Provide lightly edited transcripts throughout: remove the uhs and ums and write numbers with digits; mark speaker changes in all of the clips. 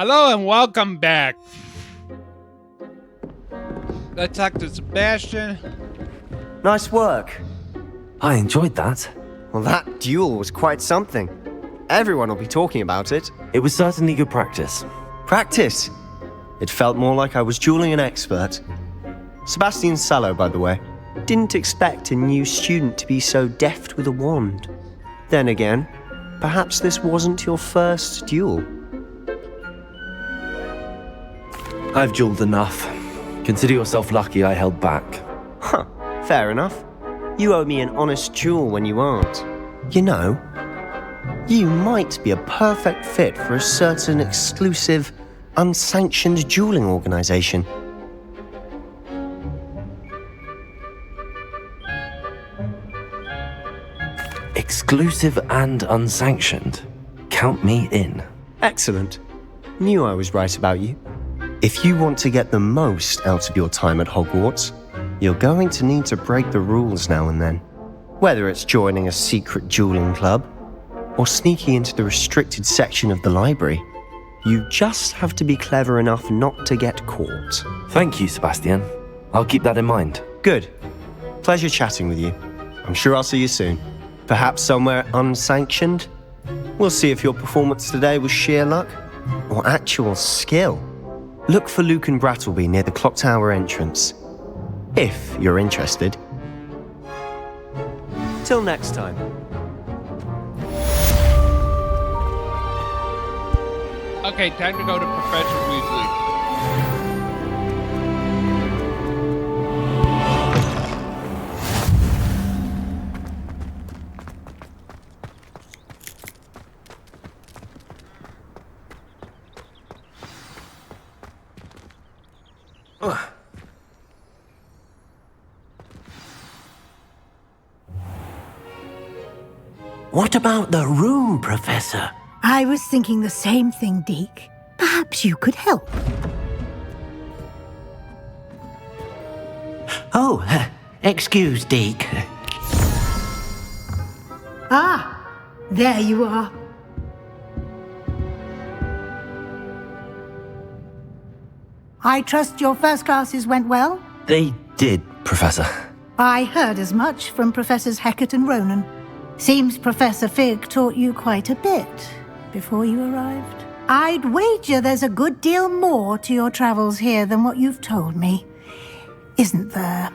Speaker 1: Hello and welcome back. Let's talk to Sebastian.
Speaker 2: Nice work.
Speaker 3: I enjoyed that.
Speaker 2: Well, that duel was quite something. Everyone will be talking about it.
Speaker 3: It was certainly good practice.
Speaker 2: Practice? It felt more like I was dueling an expert. Sebastian Sallow, by the way. Didn't expect a new student to be so deft with a wand. Then again, perhaps this wasn't your first duel.
Speaker 3: I've dueled enough. Consider yourself lucky I held back.
Speaker 2: Huh, fair enough. You owe me an honest duel when you aren't. You know, you might be a perfect fit for a certain exclusive, unsanctioned dueling organization.
Speaker 3: Exclusive and unsanctioned. Count me in.
Speaker 2: Excellent. Knew I was right about you. If you want to get the most out of your time at Hogwarts, you're going to need to break the rules now and then. Whether it's joining a secret dueling club, or sneaking into the restricted section of the library, you just have to be clever enough not to get caught.
Speaker 3: Thank you, Sebastian. I'll keep that in mind.
Speaker 2: Good. Pleasure chatting with you. I'm sure I'll see you soon. Perhaps somewhere unsanctioned? We'll see if your performance today was sheer luck or actual skill. Look for Luke and Brattleby near the clock tower entrance, if you're interested. Till next time.
Speaker 1: Okay, time to go to Professor Weasley.
Speaker 4: What about the room, Professor?
Speaker 5: I was thinking the same thing, Deke. Perhaps you could help.
Speaker 4: Oh, excuse, Deke.
Speaker 5: Ah, there you are. I trust your first classes went well?
Speaker 3: They did, Professor.
Speaker 5: I heard as much from Professors Hecat and Ronan. Seems Professor Fig taught you quite a bit before you arrived. I'd wager there's a good deal more to your travels here than what you've told me, isn't there?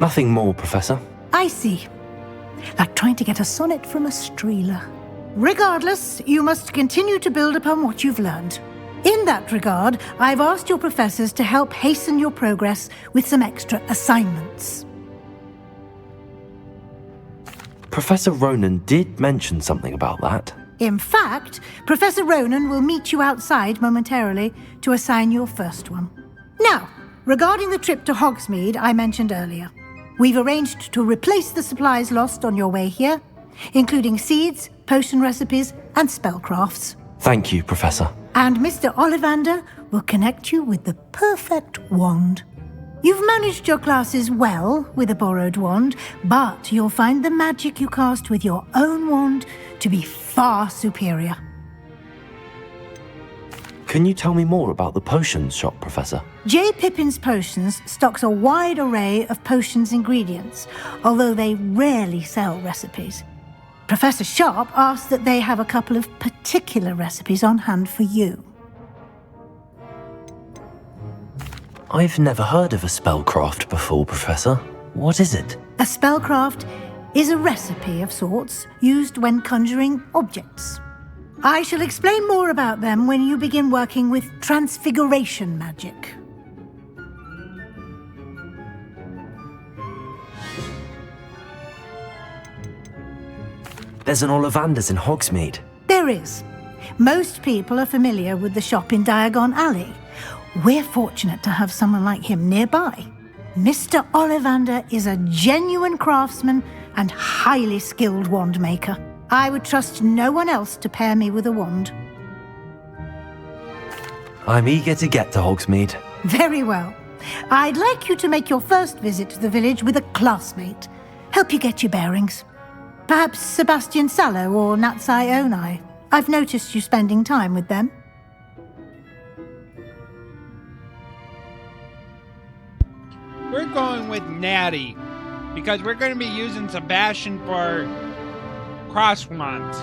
Speaker 3: Nothing more, Professor.
Speaker 5: I see. Like trying to get a sonnet from a streeler. Regardless, you must continue to build upon what you've learned. In that regard, I've asked your professors to help hasten your progress with some extra assignments.
Speaker 3: Professor Ronan did mention something about that.
Speaker 5: In fact, Professor Ronan will meet you outside momentarily to assign your first one. Now, regarding the trip to Hogsmeade I mentioned earlier, we've arranged to replace the supplies lost on your way here, including seeds, potion recipes, and spellcrafts.
Speaker 3: Thank you, Professor.
Speaker 5: And Mr. Ollivander will connect you with the perfect wand. You've managed your classes well with a borrowed wand, but you'll find the magic you cast with your own wand to be far superior.
Speaker 3: Can you tell me more about the potions shop, Professor?
Speaker 5: J. Pippin's Potions stocks a wide array of potions ingredients, although they rarely sell recipes. Professor Sharp asks that they have a couple of particular recipes on hand for you.
Speaker 3: I've never heard of a spellcraft before, Professor. What is it?
Speaker 5: A spellcraft is a recipe of sorts used when conjuring objects. I shall explain more about them when you begin working with transfiguration magic.
Speaker 3: There's an Ollivander's in Hogsmeade.
Speaker 5: There is. Most people are familiar with the shop in Diagon Alley. We're fortunate to have someone like him nearby. Mr. Ollivander is a genuine craftsman and highly skilled wand maker. I would trust no one else to pair me with a wand.
Speaker 3: I'm eager to get to Hogsmeade.
Speaker 5: Very well. I'd like you to make your first visit to the village with a classmate. Help you get your bearings. Perhaps Sebastian Sallow or Natsai Onai. I've noticed you spending time with them.
Speaker 1: We're going with Natty, because we're going to be using Sebastian for crosswands.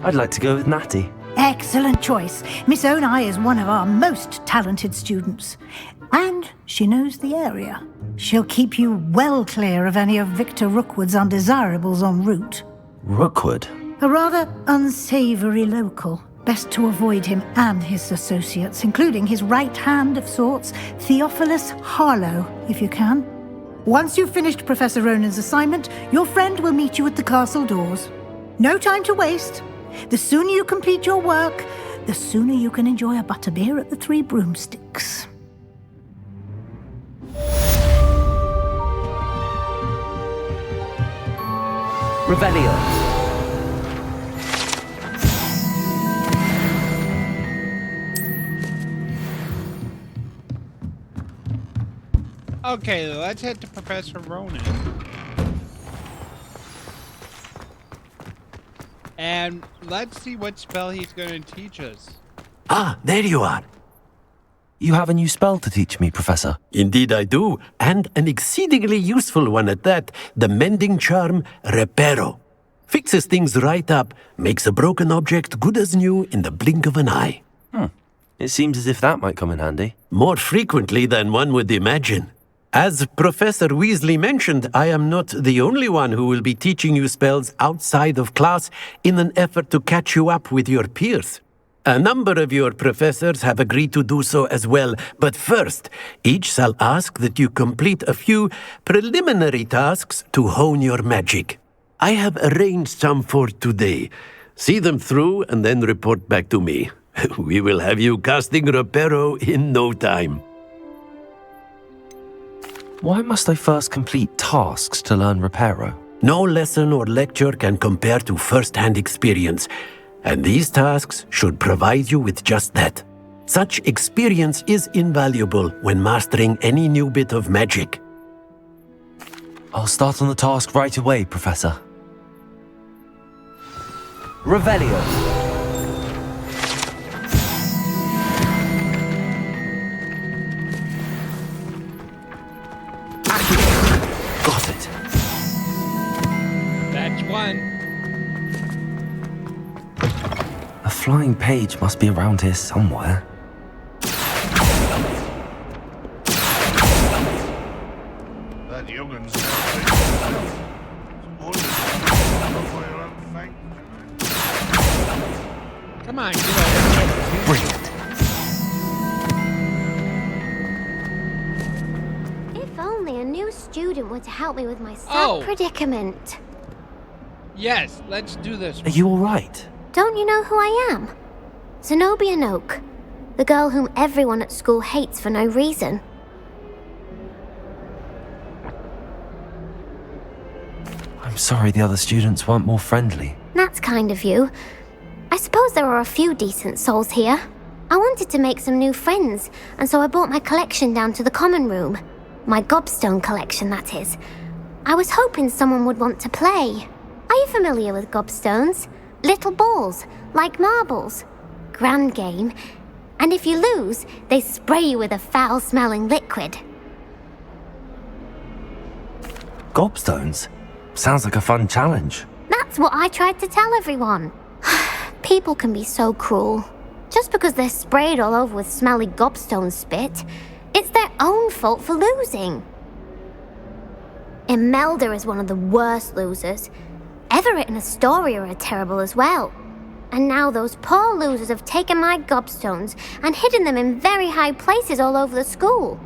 Speaker 3: I'd like to go with Natty.
Speaker 5: Excellent choice. Miss Onai is one of our most talented students. And she knows the area. She'll keep you well clear of any of Victor Rookwood's undesirables en route.
Speaker 3: Rookwood?
Speaker 5: A rather unsavory local. Best to avoid him and his associates, including his right hand of sorts, Theophilus Harlow, if you can. Once you've finished Professor Ronan's assignment, your friend will meet you at the castle doors. No time to waste. The sooner you complete your work, the sooner you can enjoy a butterbeer at the Three Broomsticks.
Speaker 3: Revelio.
Speaker 1: Okay, let's head to Professor Ronan. And let's see what spell he's going to teach us.
Speaker 4: Ah, there you are.
Speaker 3: You have a new spell to teach me, Professor.
Speaker 4: Indeed I do, and an exceedingly useful one at that, the mending charm Reparo. Fixes things right up, makes a broken object good as new in the blink of an eye.
Speaker 3: It seems as if that might come in handy.
Speaker 4: More frequently than one would imagine. As Professor Weasley mentioned, I am not the only one who will be teaching you spells outside of class in an effort to catch you up with your peers. A number of your professors have agreed to do so as well, but first, each shall ask that you complete a few preliminary tasks to hone your magic. I have arranged some for today. See them through and then report back to me. We will have you casting Reparo in no time.
Speaker 3: Why must I first complete tasks to learn Reparo?
Speaker 4: No lesson or lecture can compare to first-hand experience, and these tasks should provide you with just that. Such experience is invaluable when mastering any new bit of magic.
Speaker 3: I'll start on the task right away, Professor. Revelio. Got it.
Speaker 1: That's one.
Speaker 3: A flying page must be around here somewhere.
Speaker 6: That youngun's
Speaker 1: Come on, get over.
Speaker 3: Brilliant.
Speaker 7: If only a new student were to help me with my sad predicament.
Speaker 1: Yes, let's do this.
Speaker 3: Are you all right?
Speaker 7: Don't you know who I am? Zenobia Noak, the girl whom everyone at school hates for no reason.
Speaker 3: I'm sorry the other students weren't more friendly.
Speaker 7: That's kind of you. I suppose there are a few decent souls here. I wanted to make some new friends, and so I brought my collection down to the common room. My Gobstone collection, that is. I was hoping someone would want to play. Are you familiar with Gobstones? Little balls, like marbles. Grand game. And if you lose, they spray you with a foul-smelling liquid.
Speaker 3: Gobstones? Sounds like a fun challenge.
Speaker 7: That's what I tried to tell everyone. People can be so cruel. Just because they're sprayed all over with smelly Gobstone spit, it's their own fault for losing. Imelda is one of the worst losers. Everett and Astoria are terrible as well. And now those poor losers have taken my Gobstones and hidden them in very high places all over the school.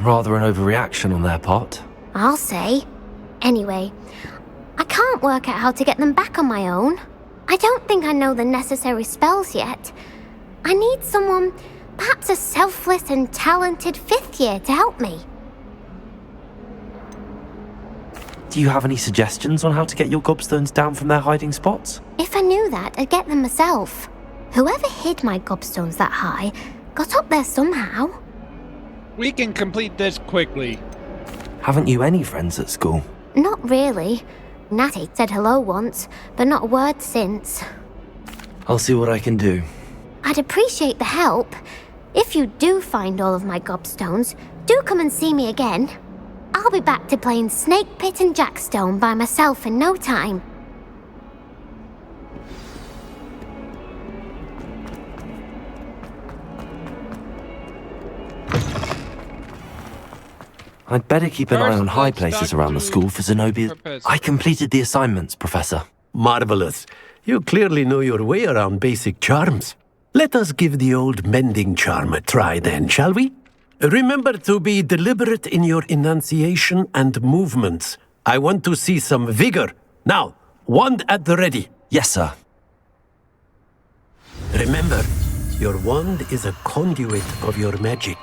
Speaker 3: Rather an overreaction on their part.
Speaker 7: I'll say. Anyway, I can't work out how to get them back on my own. I don't think I know the necessary spells yet. I need someone, perhaps a selfless and talented fifth year to help me.
Speaker 3: Do you have any suggestions on how to get your Gobstones down from their hiding spots?
Speaker 7: If I knew that, I'd get them myself. Whoever hid my Gobstones that high got up there somehow.
Speaker 1: We can complete this quickly.
Speaker 3: Haven't you any friends at school?
Speaker 7: Not really. Natty said hello once, but not a word since.
Speaker 3: I'll see what I can do.
Speaker 7: I'd appreciate the help. If you do find all of my Gobstones, do come and see me again. I'll be back to playing Snake Pit and Jackstone by myself in no time.
Speaker 3: I'd better keep an eye
Speaker 1: First,
Speaker 3: on high
Speaker 1: let's
Speaker 3: places
Speaker 1: talk
Speaker 3: around the
Speaker 1: to
Speaker 3: school for Zenobia.
Speaker 1: Professor.
Speaker 3: I completed the assignments, Professor.
Speaker 4: Marvelous. You clearly know your way around basic charms. Let us give the old mending charm a try then, shall we? Remember to be deliberate in your enunciation and movements. I want to see some vigor. Now, wand at the ready.
Speaker 3: Yes, sir.
Speaker 4: Remember, your wand is a conduit of your magic.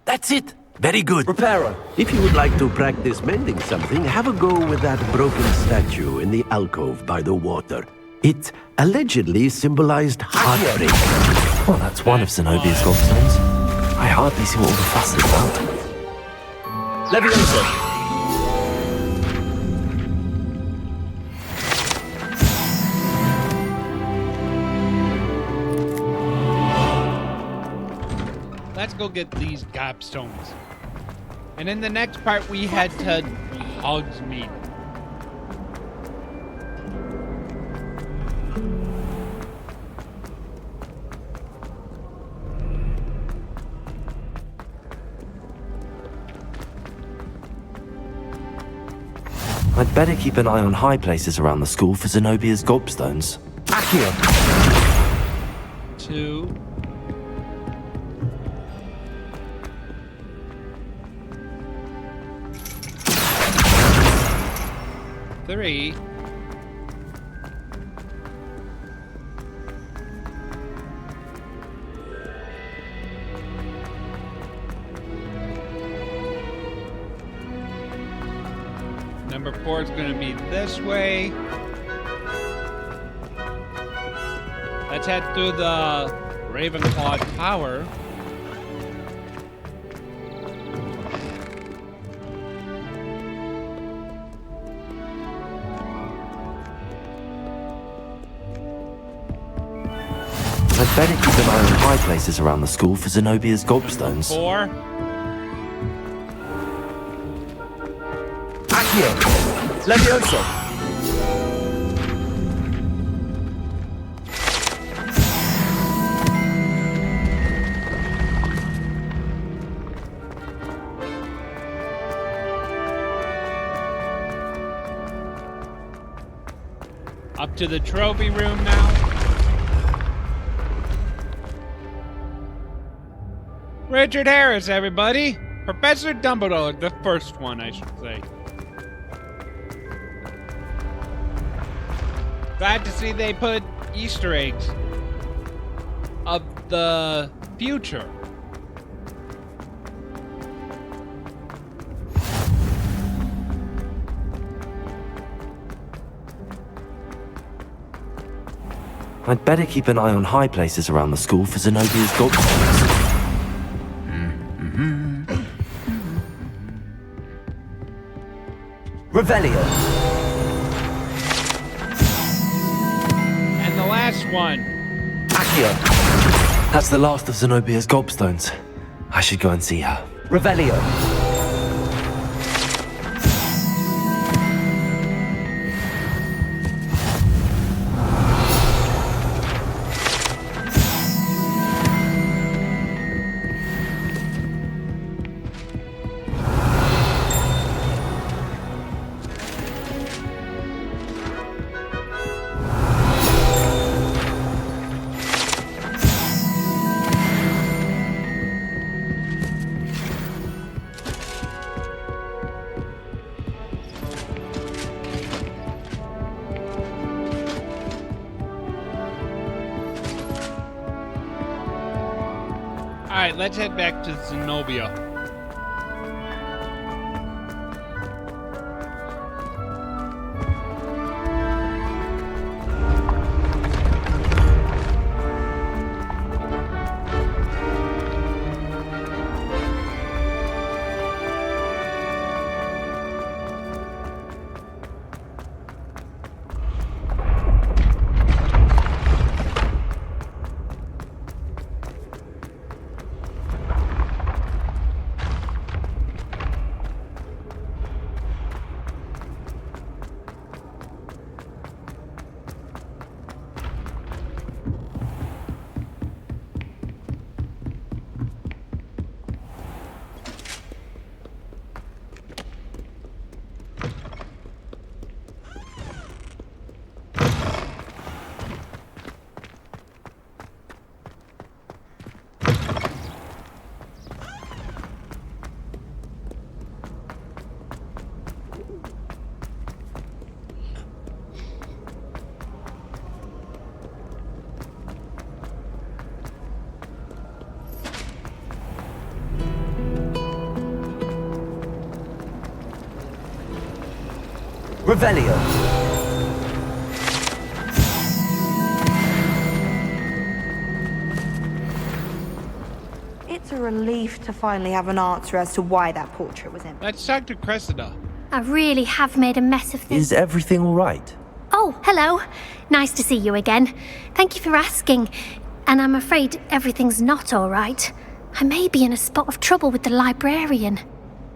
Speaker 4: That's it. Very good.
Speaker 3: Repairer.
Speaker 4: If you would like to practice mending something, have a go with that broken statue in the alcove by the water. It allegedly symbolized heartbreak.
Speaker 3: Well, that's one of Zenobia's Gobstones. I hardly see what all the fuss is about.
Speaker 6: Leviosa!
Speaker 1: Let's go get these Gobstones. And in the next part, we head to Hogsmeade.
Speaker 3: I'd better keep an eye on high places around the school for Zenobia's Gobstones.
Speaker 6: Accio!
Speaker 1: 2. Three. Number 4 is going to be this way. Let's head through the Ravenclaw Tower.
Speaker 3: I'd better keep an eye on high places around the school for Zenobia's Gobstones.
Speaker 1: 4.
Speaker 6: Accio! Leviosa!
Speaker 1: Up to the trophy room now. Richard Harris, everybody. Professor Dumbledore, the first one, I should say. Glad to see they put Easter eggs of the future.
Speaker 3: I'd better keep an eye on high places around the school for Zenobia's Gobstones.
Speaker 6: Revelio!
Speaker 1: And the last one.
Speaker 6: Accio!
Speaker 3: That's the last of Zenobia's Gobstones. I should go and see her.
Speaker 6: Revelio!
Speaker 1: Alright, let's head back to Zenobia.
Speaker 6: Revelio.
Speaker 8: It's a relief to finally have an answer as to why that portrait was empty.
Speaker 1: Let's talk to Cressida.
Speaker 7: I really have made a mess of this.
Speaker 3: Is everything all right?
Speaker 7: Oh, hello. Nice to see you again. Thank you for asking. And I'm afraid everything's not all right. I may be in a spot of trouble with the librarian.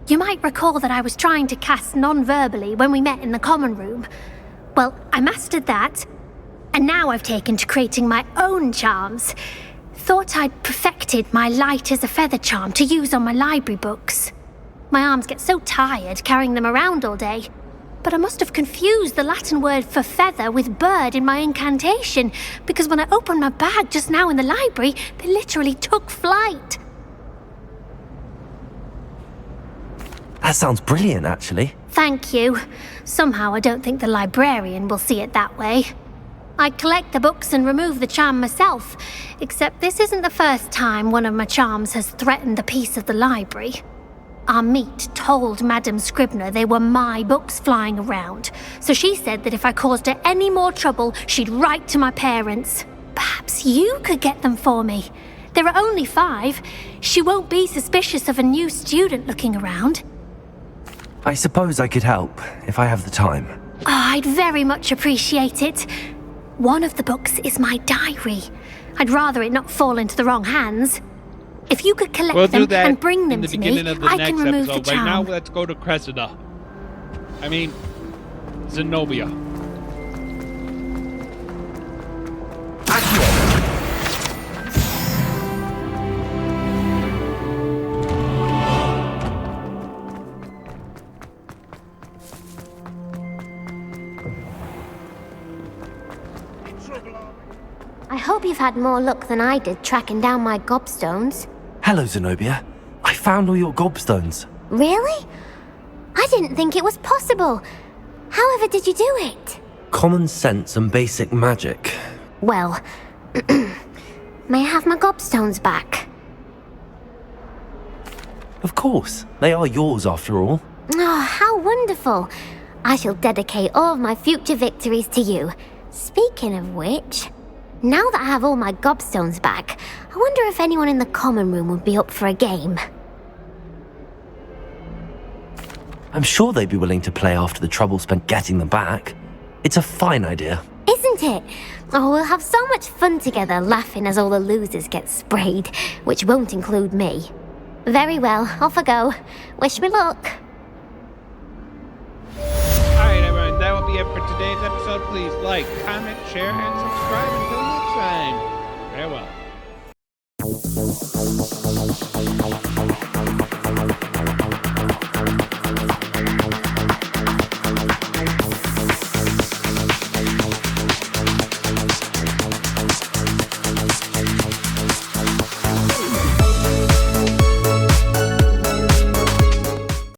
Speaker 7: You might recall that I was trying to cast non-verbally when we met in the common room. Well, I mastered that, and now I've taken to creating my own charms. Thought I'd perfected my light as a feather charm to use on my library books. My arms get so tired carrying them around all day. But I must have confused the Latin word for feather with bird in my incantation, because when I opened my bag just now in the library, they literally took flight.
Speaker 3: That sounds brilliant, actually.
Speaker 7: Thank you. Somehow I don't think the librarian will see it that way. I collect the books and remove the charm myself, except this isn't the first time one of my charms has threatened the peace of the library. Our meet told Madame Scribner they were my books flying around, so she said that if I caused her any more trouble, she'd write to my parents. Perhaps you could get them for me. There are only 5. She won't be suspicious of a new student looking around.
Speaker 3: I suppose I could help, if I have the time.
Speaker 7: Oh, I'd very much appreciate it. One of the books is my diary. I'd rather it not fall into the wrong hands. If you could collect them and bring them to me, I can remove the charm.
Speaker 1: Right now, let's go to Cressida. I mean, Zenobia.
Speaker 7: I hope you've had more luck than I did tracking down my Gobstones.
Speaker 3: Hello, Zenobia. I found all your Gobstones.
Speaker 7: Really? I didn't think it was possible. However did you do it?
Speaker 3: Common sense and basic magic.
Speaker 7: Well, may I have my Gobstones back?
Speaker 3: Of course. They are yours, after all.
Speaker 7: Oh, how wonderful. I shall dedicate all of my future victories to you. Speaking of which, now that I have all my Gobstones back, I wonder if anyone in the common room would be up for a game.
Speaker 3: I'm sure they'd be willing to play after the trouble spent getting them back. It's a fine idea.
Speaker 7: Isn't it? Oh, we'll have so much fun together laughing as all the losers get sprayed, which won't include me. Very well, off I go. Wish me luck.
Speaker 1: Alright, everyone, that will be it for today's episode. Please like, comment, share, and subscribe. Until next time, farewell.